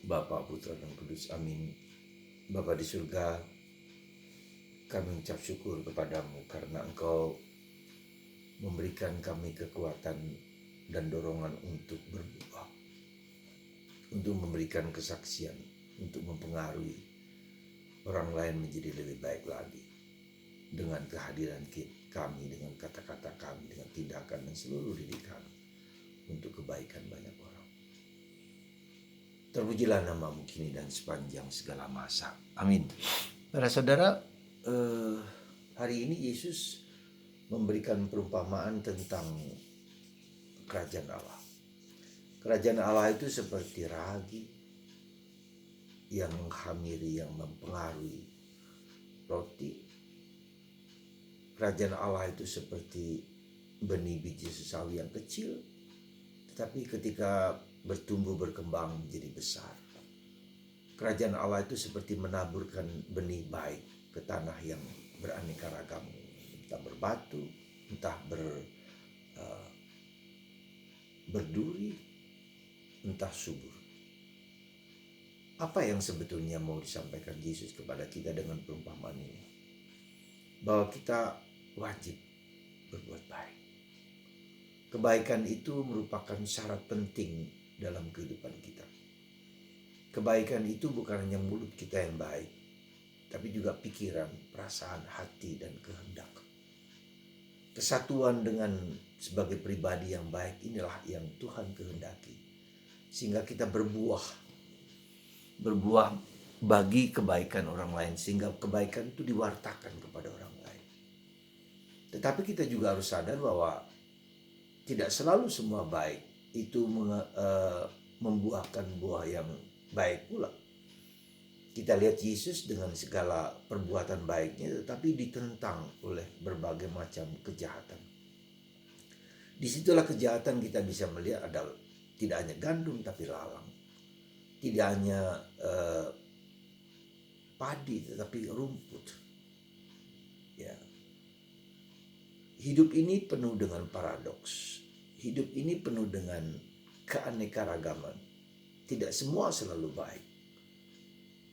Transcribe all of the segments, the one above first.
Bapa, Putra, dan Kudus. Amin. Bapa di surga, kami ucap syukur kepadamu karena Engkau memberikan kami kekuatan dan dorongan untuk berbuah, untuk memberikan kesaksian, untuk mempengaruhi orang lain menjadi lebih baik lagi dengan kehadiran kami, dengan kata-kata kami, dengan tindakan dan seluruh diri kami untuk kebaikan banyak orang. Terpujilah namamu kini dan sepanjang segala masa. Amin. Para saudara, hari ini Yesus memberikan perumpamaan tentang kerajaan Allah. Kerajaan Allah itu seperti ragi yang menghamiri, yang mempengaruhi roti. Kerajaan Allah itu seperti benih biji sesawi yang kecil, tetapi ketika bertumbuh berkembang menjadi besar. Kerajaan Allah itu seperti menaburkan benih baik ke tanah yang beraneka ragam, entah berbatu, entah berduri, entah subur. Apa yang sebetulnya mau disampaikan Yesus kepada kita dengan perumpamaan ini? Bahwa kita wajib berbuat baik. Kebaikan itu merupakan syarat penting dalam kehidupan kita. Kebaikan itu bukan hanya mulut kita yang baik, tapi juga pikiran, perasaan, hati, dan kehendak. Kesatuan dengan sebagai pribadi yang baik inilah yang Tuhan kehendaki. Sehingga kita berbuah bagi kebaikan orang lain, sehingga kebaikan itu diwartakan kepada orang lain. Tetapi kita juga harus sadar bahwa tidak selalu semua baik itu membuahkan buah yang baik pula. Kita lihat Yesus dengan segala perbuatan baiknya, tetapi ditentang oleh berbagai macam kejahatan. Disitulah kejahatan kita bisa melihat adalah tidak hanya gandum tapi lalang. Tidak hanya padi tetapi rumput. Ya. Hidup ini penuh dengan paradoks. Hidup ini penuh dengan keanekaragaman. Tidak semua selalu baik.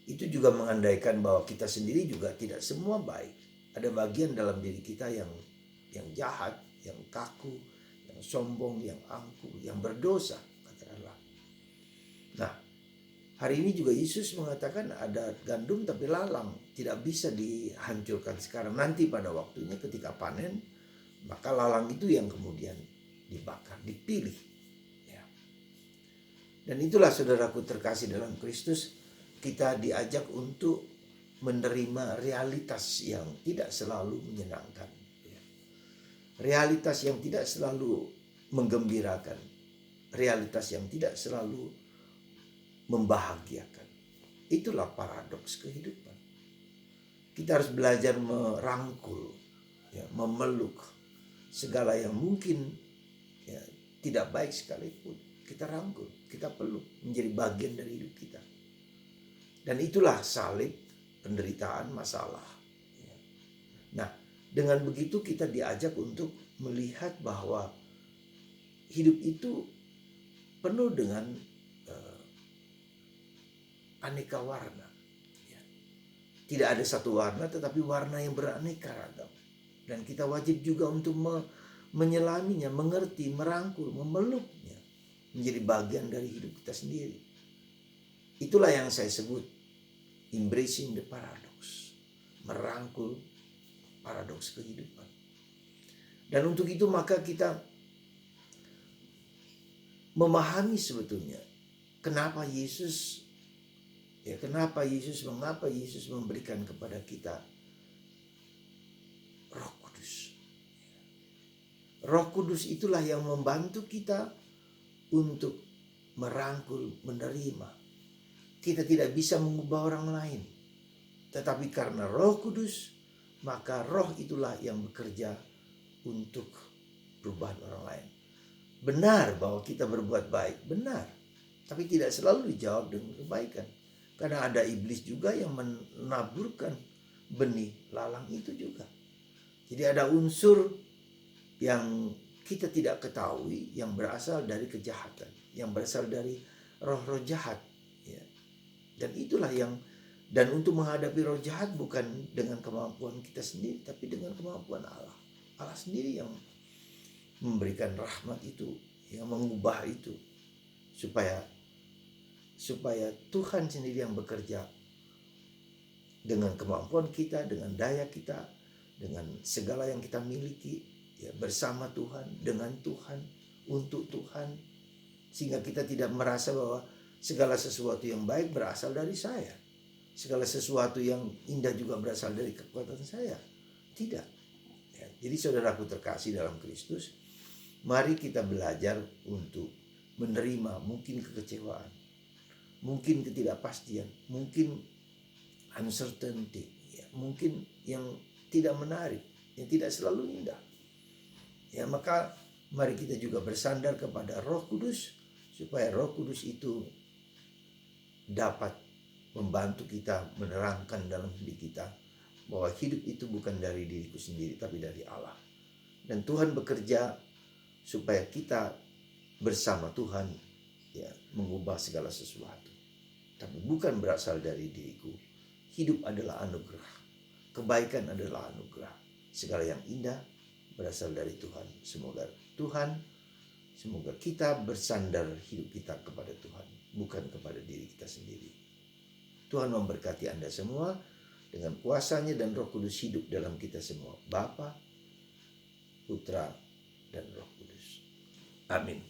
Itu juga mengandaikan bahwa kita sendiri juga tidak semua baik. Ada bagian dalam diri kita yang jahat, yang kaku, yang sombong, yang angkuh, yang berdosa, katakanlah. Nah, hari ini juga Yesus mengatakan ada gandum tapi lalang, tidak bisa dihancurkan sekarang. Nanti pada waktunya ketika panen, maka lalang itu yang kemudian dibakar, dipilih. Ya. Dan itulah saudaraku terkasih dalam Kristus, kita diajak untuk menerima realitas yang tidak selalu menyenangkan. Realitas yang tidak selalu menggembirakan. Realitas yang tidak selalu membahagiakan. Itulah paradoks kehidupan. Kita harus belajar merangkul, ya, memeluk segala yang mungkin ya, tidak baik sekalipun. Kita rangkul, kita peluk menjadi bagian dari hidup kita. Dan itulah salib, penderitaan, masalah. Nah, dengan begitu kita diajak untuk melihat bahwa hidup itu penuh dengan aneka warna. Tidak ada satu warna, tetapi warna yang beraneka ragam. Dan kita wajib juga untuk menyelaminya, mengerti, merangkul, memeluknya, menjadi bagian dari hidup kita sendiri. Itulah yang saya sebut embracing the paradox, merangkul paradoks kehidupan. Dan untuk itu maka kita memahami sebetulnya mengapa Yesus memberikan kepada kita Roh Kudus. Roh Kudus itulah yang membantu kita untuk merangkul, menerima. Kita tidak bisa mengubah orang lain. Tetapi karena Roh Kudus, maka roh itulah yang bekerja untuk perubahan orang lain. Benar bahwa kita berbuat baik, benar. Tapi tidak selalu dijawab dengan kebaikan. Karena ada iblis juga yang menaburkan benih lalang itu juga. Jadi ada unsur yang kita tidak ketahui yang berasal dari kejahatan, yang berasal dari roh-roh jahat. Ya. Dan itulah dan untuk menghadapi roh jahat bukan dengan kemampuan kita sendiri, tapi dengan kemampuan Allah. Allah sendiri yang memberikan rahmat itu, yang mengubah itu, supaya Tuhan sendiri yang bekerja dengan kemampuan kita, dengan daya kita, dengan segala yang kita miliki, ya, bersama Tuhan, dengan Tuhan, untuk Tuhan, sehingga kita tidak merasa bahwa segala sesuatu yang baik berasal dari saya, segala sesuatu yang indah juga berasal dari kekuatan saya. Tidak. Ya, jadi saudaraku terkasih dalam Kristus, mari kita belajar untuk menerima mungkin kekecewaan, mungkin ketidakpastian, mungkin uncertainty, ya, mungkin yang tidak menarik, yang tidak selalu indah. Ya, maka mari kita juga bersandar kepada Roh Kudus, supaya Roh Kudus itu dapat membantu kita menerangkan dalam hidup kita bahwa hidup itu bukan dari diriku sendiri, tapi dari Allah. Dan Tuhan bekerja supaya kita bersama Tuhan, ya, mengubah segala sesuatu. Tapi bukan berasal dari diriku. Hidup adalah anugerah. Kebaikan adalah anugerah. Segala yang indah berasal dari Tuhan. Semoga kita bersandar hidup kita kepada Tuhan, bukan kepada diri kita sendiri. Tuhan memberkati Anda semua dengan kuasanya, dan Roh Kudus hidup dalam kita semua. Bapa, Putra, dan Roh Kudus. Amin.